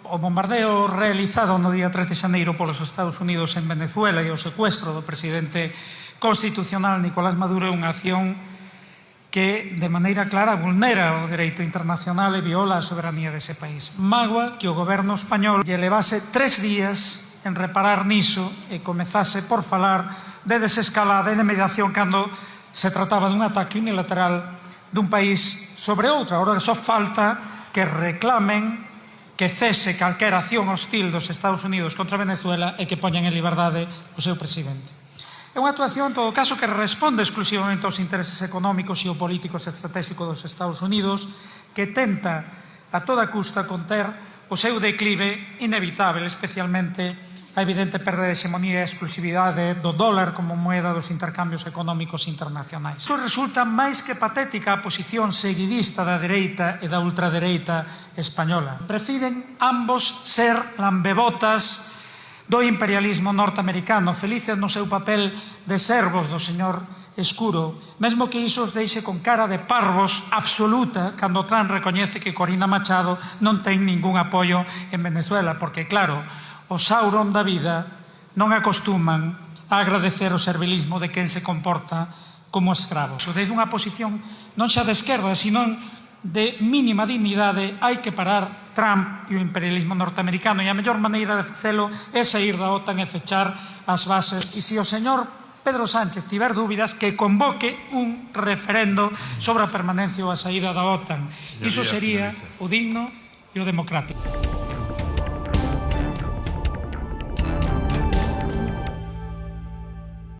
O bombardeo realizado no día 13 de xaneiro polos Estados Unidos en Venezuela e o secuestro do presidente constitucional Nicolás Maduro é unha acción que de maneira clara vulnera o dereito internacional e viola a soberanía dese país. Mágoa que o goberno español lle levase 3 días en reparar niso e comezase por falar de desescalada e de mediación cando se trataba dun ataque unilateral dun país sobre outro. Agora só falta que reclamen que cese calquera acción hostil dos Estados Unidos contra Venezuela e que poñan en liberdade o seu presidente. É unha actuación, en todo caso, que responde exclusivamente aos intereses económicos, xeopolíticos e estratégicos dos Estados Unidos, que tenta a toda custa conter o seu declive inevitable, especialmente a evidente perda de hexemonía e exclusividade do dólar como moeda dos intercambios económicos internacionais. Iso resulta máis que patética a posición seguidista da dereita e da ultradereita española. Prefiren ambos ser lambebotas do imperialismo norteamericano, felices no seu papel de servos do señor Escuro, mesmo que iso os deixe con cara de parvos absoluta cando Trump recoñece que Corina Machado non ten ningún apoio en Venezuela, porque claro, o Sauron da vida non acostuman a agradecer o servilismo de quen se comporta como escravo. Desde unha posición non xa de esquerda, sino de mínima dignidade, hai que parar Trump e o imperialismo norteamericano, e a mellor maneira de facelo é sair da OTAN e fechar as bases. E se o señor Pedro Sánchez tiver dúbidas, que convoque un referendo sobre a permanencia ou a saída da OTAN. Iso sería o digno e o democrático.